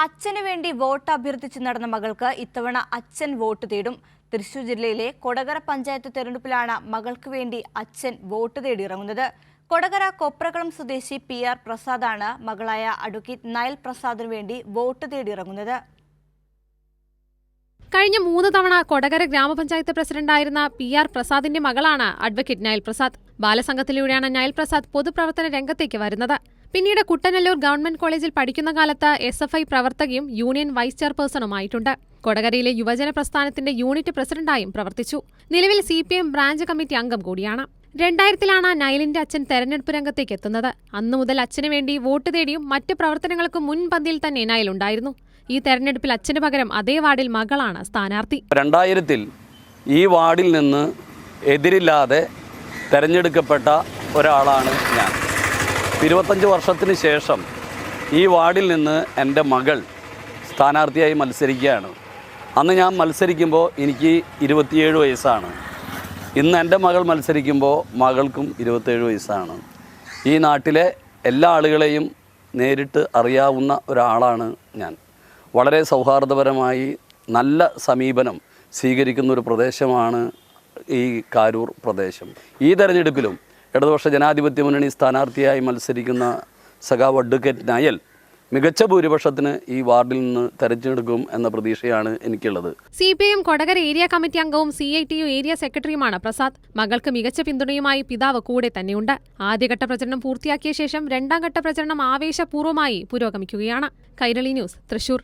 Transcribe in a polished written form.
അച്ഛനു വേണ്ടി വോട്ട് അഭ്യർത്ഥിച്ച് നടന്ന മകൾക്ക് ഇത്തവണ അച്ഛൻ വോട്ട് തേടും. തൃശൂർ ജില്ലയിലെ കൊടകര പഞ്ചായത്ത് തെരഞ്ഞെടുപ്പിലാണ് മകൾക്ക് വേണ്ടി അച്ഛൻ വോട്ട് തേടിയിറങ്ങുന്നത്. കൊടകര കൊപ്രകളം സ്വദേശി PR പ്രസാദാണ് മകളായ അഡ്വക്കേറ്റ് നയൽ പ്രസാദിനു വേണ്ടി വോട്ട് തേടിയിറങ്ങുന്നത്. കഴിഞ്ഞ 3 തവണ കൊടകര ഗ്രാമപഞ്ചായത്ത് പ്രസിഡന്റായിരുന്ന PR പ്രസാദിന്റെ മകളാണ് advocate Nile Prasad. ബാലസംഘത്തിലൂടെയാണ് Nile Prasad പൊതുപ്രവർത്തന രംഗത്തേക്ക് വരുന്നത്. പിന്നീട് കുട്ടനല്ലൂർ ഗവൺമെന്റ് കോളേജിൽ പഠിക്കുന്ന കാലത്ത് SFI പ്രവർത്തകയും യൂണിയൻ വൈസ് ചെയർപേഴ്സണുമായിട്ടുണ്ട്. കൊടകരയിലെ യുവജന പ്രസ്ഥാനത്തിന്റെ യൂണിറ്റ് പ്രസിഡന്റായും പ്രവർത്തിച്ചു. നിലവിൽ CPM ബ്രാഞ്ച് കമ്മിറ്റി അംഗം കൂടിയാണ്. 2000-ലാണ് നയലിന്റെ അച്ഛൻ തെരഞ്ഞെടുപ്പ് രംഗത്തേക്ക് എത്തുന്നത്. അന്നു മുതൽ അച്ഛനു വേണ്ടി വോട്ട് തേടിയും മറ്റ് പ്രവർത്തനങ്ങൾക്കും മുൻപന്തിയിൽ തന്നെ നയലുണ്ടായിരുന്നു. ഈ തെരഞ്ഞെടുപ്പിൽ അച്ഛന് പകരം അതേ വാർഡിൽ മകളാണ് സ്ഥാനാർത്ഥി. 2000-ൽ ഈ വാർഡിൽ നിന്ന് എതിരില്ലാതെ തെരഞ്ഞെടുക്കപ്പെട്ട ഒരാളാണ് ഞാൻ. 25 വർഷത്തിന് ശേഷം ഈ വാർഡിൽ നിന്ന് എൻ്റെ മകൾ സ്ഥാനാർത്ഥിയായി മത്സരിക്കുകയാണ്. അന്ന് ഞാൻ മത്സരിക്കുമ്പോൾ എനിക്ക് 27 വയസ്സാണ്. ഇന്ന് എൻ്റെ മകൾ മത്സരിക്കുമ്പോൾ മകൾക്കും 27 വയസ്സാണ്. ഈ നാട്ടിലെ എല്ലാ ആളുകളെയും നേരിട്ട് അറിയാവുന്ന ഒരാളാണ് ഞാൻ. വളരെ സൗഹാർദ്ദപരമായി നല്ല സമീപനം സ്വീകരിക്കുന്ന ഒരു പ്രദേശമാണ് ഈ കാരൂർ പ്രദേശം. ഈ തെരഞ്ഞെടുപ്പിലും ഇടതുപക്ഷ ജനാധിപത്യ മുന്നണി സ്ഥാനാർത്ഥിയായി മത്സരിക്കുന്ന സഖാവ് അഡ്വക്കേറ്റ് നയൽ മികച്ച ഭൂരിപക്ഷത്തിന് ഈ വാർഡിൽ നിന്ന് തെരഞ്ഞെടുക്കും എന്ന പ്രതീക്ഷയാണ് എനിക്കുള്ളത്. CPM കൊടകര ഏരിയ കമ്മിറ്റി അംഗവും CITU ഏരിയ സെക്രട്ടറിയുമാണ് പ്രസാദ്. മകൾക്ക് മികച്ച പിന്തുണയുമായി പിതാവ് കൂടെ തന്നെയുണ്ട്. ആദ്യഘട്ട പ്രചരണം പൂർത്തിയാക്കിയ ശേഷം 2ാം ഘട്ട പ്രചരണം ആവേശപൂർവ്വമായി പുരോഗമിക്കുകയാണ്. കൈരളി ന്യൂസ്, തൃശൂർ.